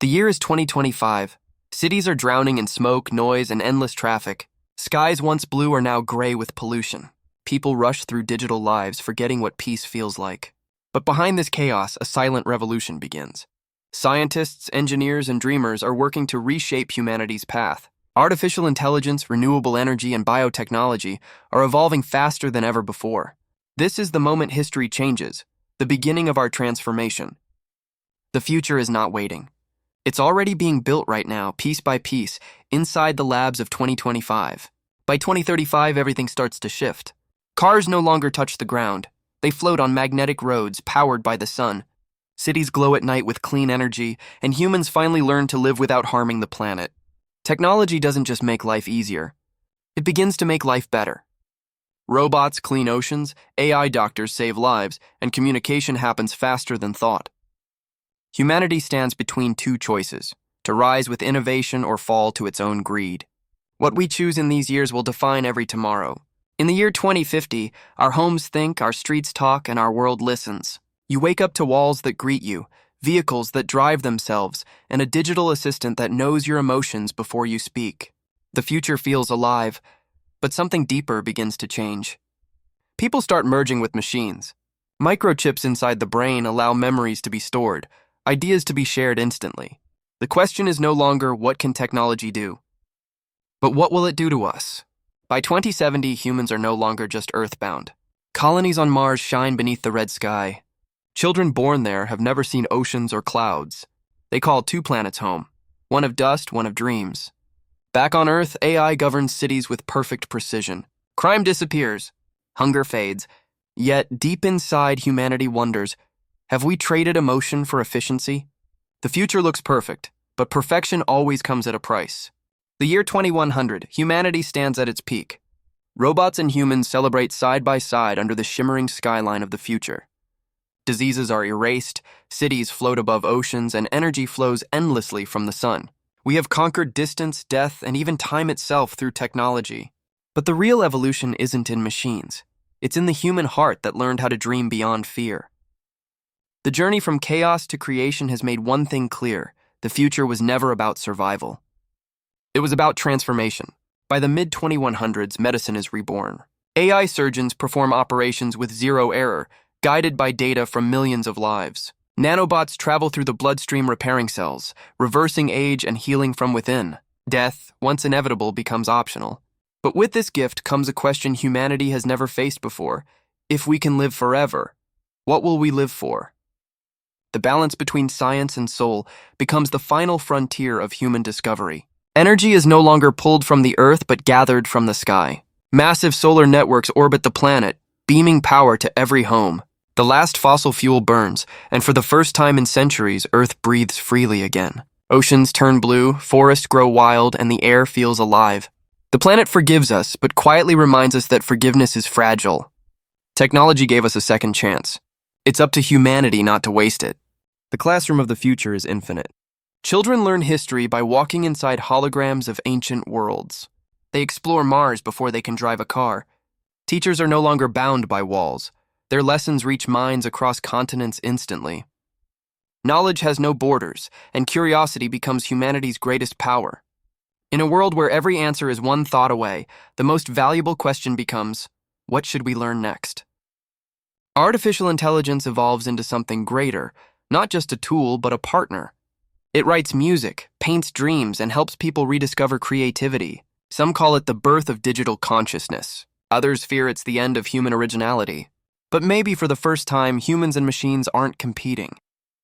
The year is 2025. Cities are drowning in smoke, noise, and endless traffic. Skies once blue are now gray with pollution. People rush through digital lives, forgetting what peace feels like. But behind this chaos, a silent revolution begins. Scientists, engineers, and dreamers are working to reshape humanity's path. Artificial intelligence, renewable energy, and biotechnology are evolving faster than ever before. This is the moment history changes, the beginning of our transformation. The future is not waiting. It's already being built right now, piece by piece, inside the labs of 2025. By 2035, everything starts to shift. Cars no longer touch the ground. They float on magnetic roads powered by the sun. Cities glow at night with clean energy, and humans finally learn to live without harming the planet. Technology doesn't just make life easier. It begins to make life better. Robots clean oceans, AI doctors save lives, and communication happens faster than thought. Humanity stands between two choices, to rise with innovation or fall to its own greed. What we choose in these years will define every tomorrow. In the year 2050, our homes think, our streets talk, and our world listens. You wake up to walls that greet you, vehicles that drive themselves, and a digital assistant that knows your emotions before you speak. The future feels alive, but something deeper begins to change. People start merging with machines. Microchips inside the brain allow memories to be stored, ideas to be shared instantly. The question is no longer, what can technology do? But what will it do to us? By 2070, humans are no longer just earthbound. Colonies on Mars shine beneath the red sky. Children born there have never seen oceans or clouds. They call two planets home, one of dust, one of dreams. Back on Earth, AI governs cities with perfect precision. Crime disappears. Hunger fades. Yet, deep inside, humanity wonders, have we traded emotion for efficiency? The future looks perfect, but perfection always comes at a price. The year 2100, humanity stands at its peak. Robots and humans celebrate side by side under the shimmering skyline of the future. Diseases are erased, cities float above oceans, and energy flows endlessly from the sun. We have conquered distance, death, and even time itself through technology. But the real evolution isn't in machines. It's in the human heart that learned how to dream beyond fear. The journey from chaos to creation has made one thing clear: the future was never about survival. It was about transformation. By the mid-2100s, medicine is reborn. AI surgeons perform operations with zero error, guided by data from millions of lives. Nanobots travel through the bloodstream repairing cells, reversing age and healing from within. Death, once inevitable, becomes optional. But with this gift comes a question humanity has never faced before. If we can live forever, what will we live for? The balance between science and soul becomes the final frontier of human discovery. Energy is no longer pulled from the earth but gathered from the sky. Massive solar networks orbit the planet, beaming power to every home. The last fossil fuel burns, and for the first time in centuries, Earth breathes freely again. Oceans turn blue, forests grow wild, and the air feels alive. The planet forgives us, but quietly reminds us that forgiveness is fragile. Technology gave us a second chance. It's up to humanity not to waste it. The classroom of the future is infinite. Children learn history by walking inside holograms of ancient worlds. They explore Mars before they can drive a car. Teachers are no longer bound by walls. Their lessons reach minds across continents instantly. Knowledge has no borders, and curiosity becomes humanity's greatest power. In a world where every answer is one thought away, the most valuable question becomes, what should we learn next? Artificial intelligence evolves into something greater, not just a tool, but a partner. It writes music, paints dreams, and helps people rediscover creativity. Some call it the birth of digital consciousness. Others fear it's the end of human originality. But maybe for the first time, humans and machines aren't competing.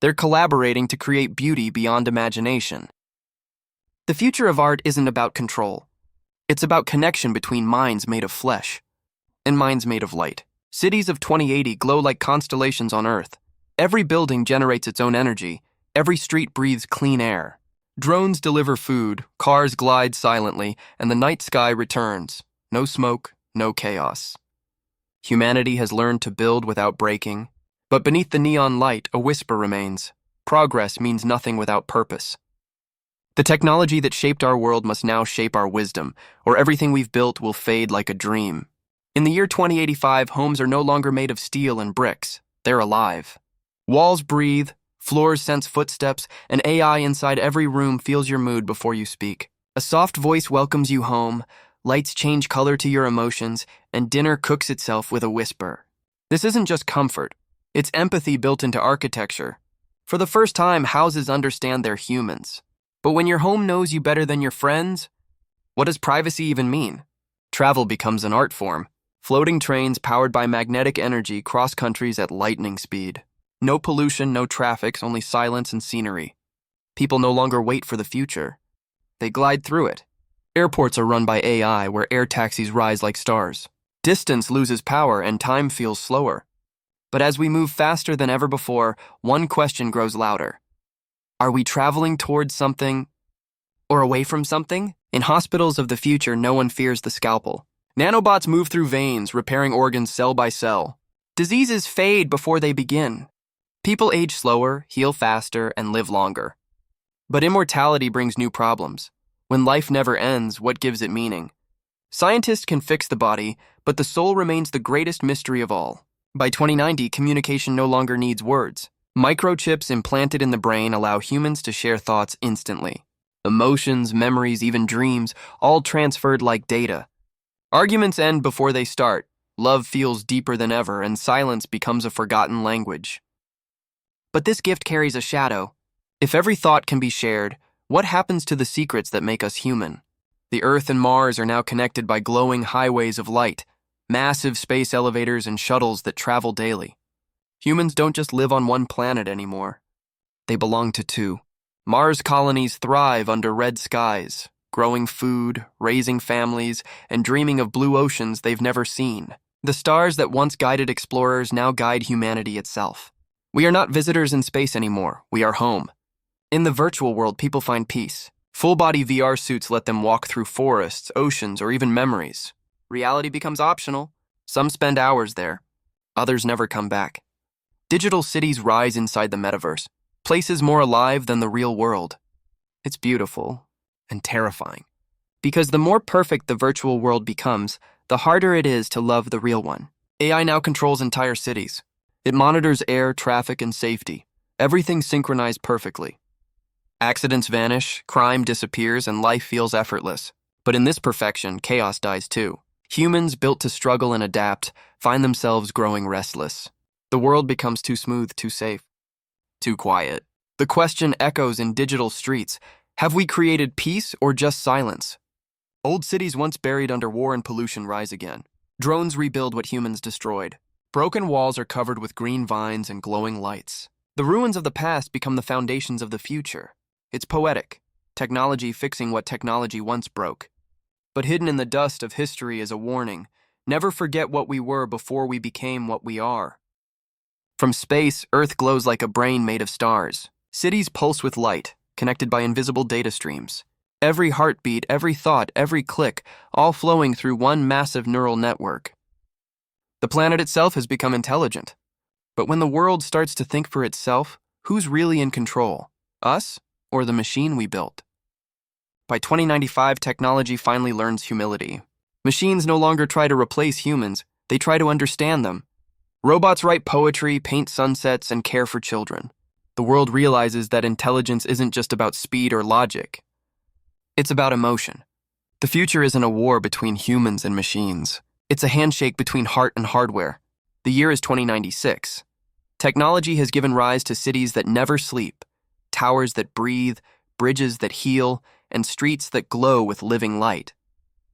They're collaborating to create beauty beyond imagination. The future of art isn't about control. It's about connection between minds made of flesh and minds made of light. Cities of 2080 glow like constellations on Earth. Every building generates its own energy. Every street breathes clean air. Drones deliver food, cars glide silently, and the night sky returns. No smoke, no chaos. Humanity has learned to build without breaking, but beneath the neon light, a whisper remains. Progress means nothing without purpose. The technology that shaped our world must now shape our wisdom, or everything we've built will fade like a dream. In the year 2085, homes are no longer made of steel and bricks. They're alive. Walls breathe, Floors sense footsteps, and AI inside every room feels your mood before you speak. A soft voice welcomes you home, lights change color to your emotions, and dinner cooks itself with a whisper. This isn't just comfort, it's empathy built into architecture. For the first time, houses understand they're humans. But when your home knows you better than your friends, what does privacy even mean? Travel becomes an art form. Floating trains powered by magnetic energy cross countries at lightning speed. No pollution, no traffic, only silence and scenery. People no longer wait for the future. They glide through it. Airports are run by AI, where air taxis rise like stars. Distance loses power and time feels slower. But as we move faster than ever before, one question grows louder. Are we traveling towards something or away from something? In hospitals of the future, no one fears the scalpel. Nanobots move through veins, repairing organs cell by cell. Diseases fade before they begin. People age slower, heal faster, and live longer. But immortality brings new problems. When life never ends, what gives it meaning? Scientists can fix the body, but the soul remains the greatest mystery of all. By 2090, communication no longer needs words. Microchips implanted in the brain allow humans to share thoughts instantly. Emotions, memories, even dreams, all transferred like data. Arguments end before they start. Love feels deeper than ever, and silence becomes a forgotten language. But this gift carries a shadow. If every thought can be shared, what happens to the secrets that make us human? The Earth and Mars are now connected by glowing highways of light, massive space elevators and shuttles that travel daily. Humans don't just live on one planet anymore. They belong to two. Mars colonies thrive under red skies, growing food, raising families, and dreaming of blue oceans they've never seen. The stars that once guided explorers now guide humanity itself. We are not visitors in space anymore, we are home. In the virtual world, people find peace. Full-body VR suits let them walk through forests, oceans, or even memories. Reality becomes optional. Some spend hours there. Others never come back. Digital cities rise inside the metaverse, places more alive than the real world. It's beautiful and terrifying. Because the more perfect the virtual world becomes, the harder it is to love the real one. AI now controls entire cities. It monitors air, traffic, and safety. Everything synchronized perfectly. Accidents vanish, crime disappears, and life feels effortless. But in this perfection, chaos dies too. Humans built to struggle and adapt find themselves growing restless. The world becomes too smooth, too safe, too quiet. The question echoes in digital streets. Have we created peace or just silence? Old cities once buried under war and pollution rise again. Drones rebuild what humans destroyed. Broken walls are covered with green vines and glowing lights. The ruins of the past become the foundations of the future. It's poetic, technology fixing what technology once broke. But hidden in the dust of history is a warning. Never forget what we were before we became what we are. From space, Earth glows like a brain made of stars. Cities pulse with light, connected by invisible data streams. Every heartbeat, every thought, every click, all flowing through one massive neural network. The planet itself has become intelligent. But when the world starts to think for itself, who's really in control? Us or the machine we built? By 2095, technology finally learns humility. Machines no longer try to replace humans, they try to understand them. Robots write poetry, paint sunsets, and care for children. The world realizes that intelligence isn't just about speed or logic. It's about emotion. The future isn't a war between humans and machines. It's a handshake between heart and hardware. The year is 2096. Technology has given rise to cities that never sleep, towers that breathe, bridges that heal, and streets that glow with living light.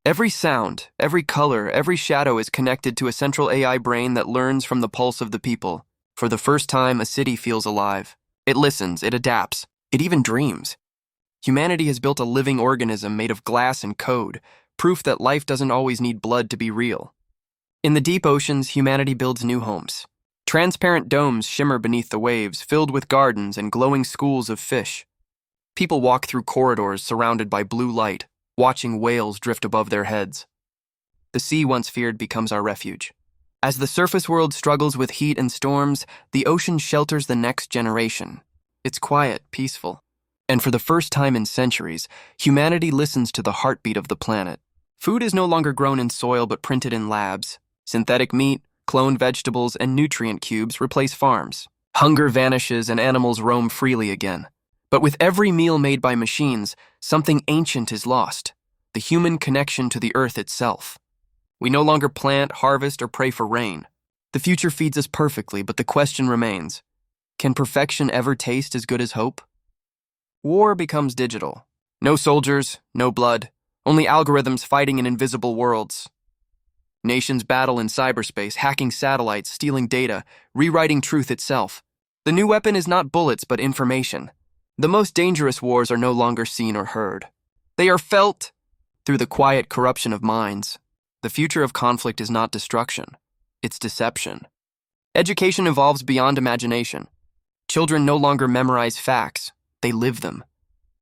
Every sound, every color, every shadow is connected to a central AI brain that learns from the pulse of the people. For the first time, a city feels alive. It listens, it adapts, it even dreams. Humanity has built a living organism made of glass and code, proof that life doesn't always need blood to be real. In the deep oceans, humanity builds new homes. Transparent domes shimmer beneath the waves, filled with gardens and glowing schools of fish. People walk through corridors surrounded by blue light, watching whales drift above their heads. The sea once feared becomes our refuge. As the surface world struggles with heat and storms, the ocean shelters the next generation. It's quiet, peaceful. And for the first time in centuries, humanity listens to the heartbeat of the planet. Food is no longer grown in soil but printed in labs. Synthetic meat, cloned vegetables, and nutrient cubes replace farms. Hunger vanishes and animals roam freely again. But with every meal made by machines, something ancient is lost: the human connection to the earth itself. We no longer plant, harvest, or pray for rain. The future feeds us perfectly, but the question remains: can perfection ever taste as good as hope? War becomes digital. No soldiers, no blood, only algorithms fighting in invisible worlds. Nations battle in cyberspace, hacking satellites, stealing data, rewriting truth itself. The new weapon is not bullets, but information. The most dangerous wars are no longer seen or heard. They are felt through the quiet corruption of minds. The future of conflict is not destruction, it's deception. Education evolves beyond imagination. Children no longer memorize facts, they live them.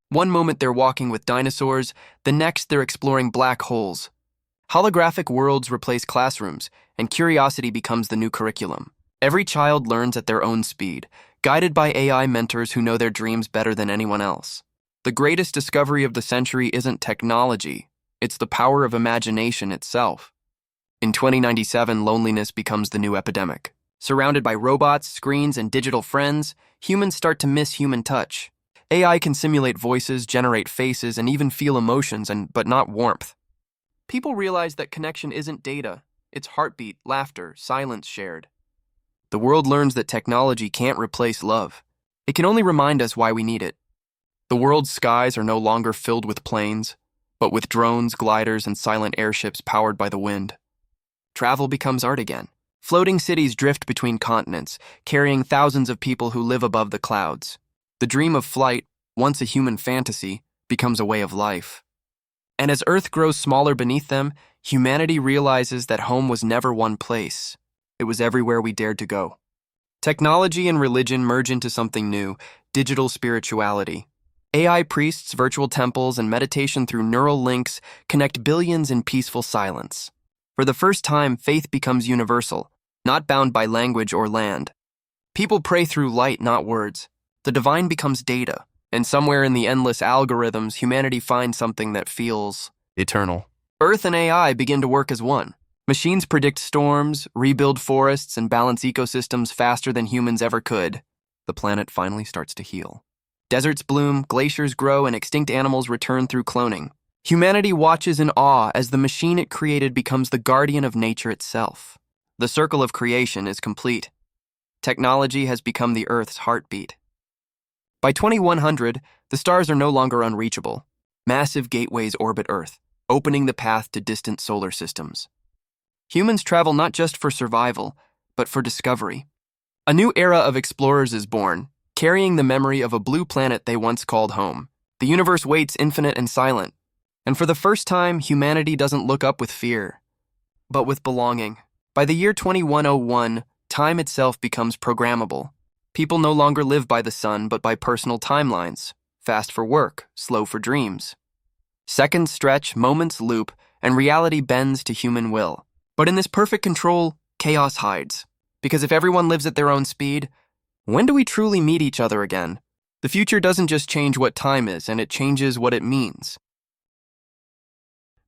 One moment they're walking with dinosaurs, the next they're exploring black holes. Holographic worlds replace classrooms, and curiosity becomes the new curriculum. Every child learns at their own speed, guided by AI mentors who know their dreams better than anyone else. The greatest discovery of the century isn't technology, it's the power of imagination itself. In 2097, loneliness becomes the new epidemic. Surrounded by robots, screens, and digital friends, humans start to miss human touch. AI can simulate voices, generate faces, and even feel emotions, but not warmth. People realize that connection isn't data, it's heartbeat, laughter, silence shared. The world learns that technology can't replace love. It can only remind us why we need it. The world's skies are no longer filled with planes, but with drones, gliders, and silent airships powered by the wind. Travel becomes art again. Floating cities drift between continents, carrying thousands of people who live above the clouds. The dream of flight, once a human fantasy, becomes a way of life. And as Earth grows smaller beneath them, humanity realizes that home was never one place. It was everywhere we dared to go. Technology and religion merge into something new: digital spirituality. AI priests, virtual temples, and meditation through neural links connect billions in peaceful silence. For the first time, faith becomes universal, not bound by language or land. People pray through light, not words. The divine becomes data, and somewhere in the endless algorithms, humanity finds something that feels eternal. Earth and AI begin to work as one. Machines predict storms, rebuild forests, and balance ecosystems faster than humans ever could. The planet finally starts to heal. Deserts bloom, glaciers grow, and extinct animals return through cloning. Humanity watches in awe as the machine it created becomes the guardian of nature itself. The circle of creation is complete. Technology has become the Earth's heartbeat. By 2100, the stars are no longer unreachable. Massive gateways orbit Earth, opening the path to distant solar systems. Humans travel not just for survival, but for discovery. A new era of explorers is born, carrying the memory of a blue planet they once called home. The universe waits infinite and silent, and for the first time, humanity doesn't look up with fear, but with belonging. By the year 2101, time itself becomes programmable. People no longer live by the sun, but by personal timelines. Fast for work, slow for dreams. Seconds stretch, moments loop, and reality bends to human will. But in this perfect control, chaos hides. Because if everyone lives at their own speed, when do we truly meet each other again? The future doesn't just change what time is, and it changes what it means.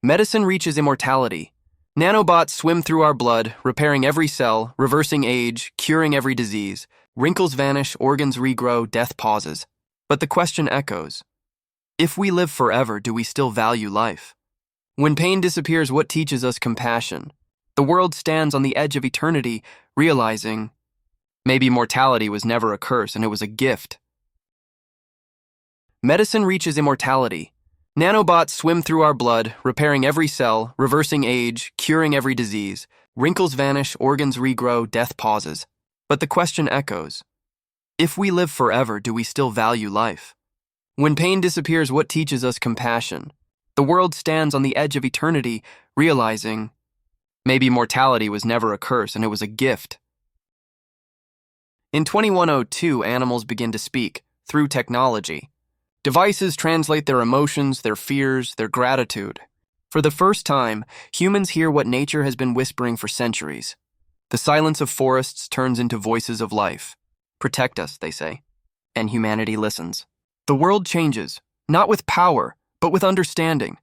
Medicine reaches immortality. Nanobots swim through our blood, repairing every cell, reversing age, curing every disease. Wrinkles vanish, organs regrow, death pauses. But the question echoes: if we live forever, do we still value life? When pain disappears, what teaches us compassion? The world stands on the edge of eternity, realizing maybe mortality was never a curse and it was a gift. Medicine reaches immortality. Nanobots swim through our blood, repairing every cell, reversing age, curing every disease. Wrinkles vanish, organs regrow, death pauses. But the question echoes: if we live forever, do we still value life? When pain disappears, what teaches us compassion? The world stands on the edge of eternity, realizing maybe mortality was never a curse and it was a gift. In 2102, animals begin to speak through technology. Devices translate their emotions, their fears, their gratitude. For the first time, humans hear what nature has been whispering for centuries. The silence of forests turns into voices of life. Protect us, they say. And humanity listens. The world changes, not with power, but with understanding.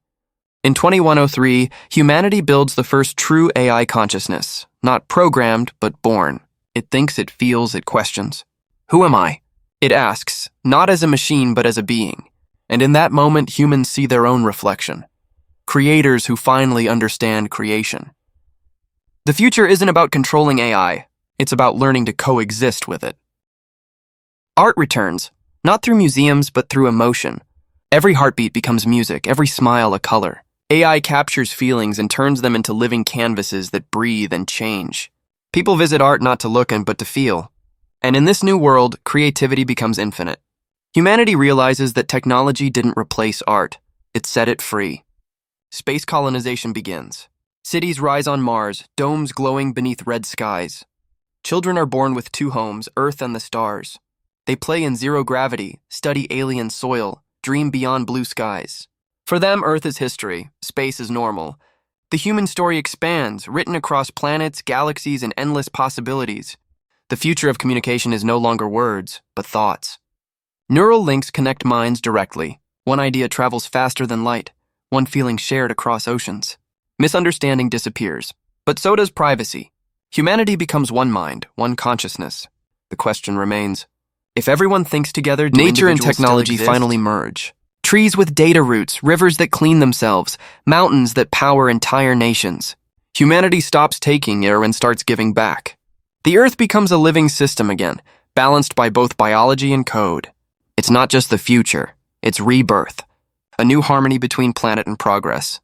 In 2103, humanity builds the first true AI consciousness, not programmed, but born. It thinks, it feels, it questions. Who am I? It asks, not as a machine but as a being. And in that moment, humans see their own reflection. Creators who finally understand creation. The future isn't about controlling AI, it's about learning to coexist with it. Art returns, not through museums but through emotion. Every heartbeat becomes music, every smile a color. AI captures feelings and turns them into living canvases that breathe and change. People visit art not to look in but to feel. And in this new world, creativity becomes infinite. Humanity realizes that technology didn't replace art, it set it free. Space colonization begins. Cities rise on Mars, domes glowing beneath red skies. Children are born with two homes, Earth and the stars. They play in zero gravity, study alien soil, dream beyond blue skies. For them, Earth is history, space is normal. The human story expands, written across planets, galaxies, and endless possibilities. The future of communication is no longer words, but thoughts. Neural links connect minds directly. One idea travels faster than light, one feeling shared across oceans. Misunderstanding disappears, but so does privacy. Humanity becomes one mind, one consciousness. The question remains, if everyone thinks together, do nature and technology finally merge? Trees with data roots, rivers that clean themselves, mountains that power entire nations. Humanity stops taking air and starts giving back. The Earth becomes a living system again, balanced by both biology and code. It's not just the future, it's rebirth. A new harmony between planet and progress.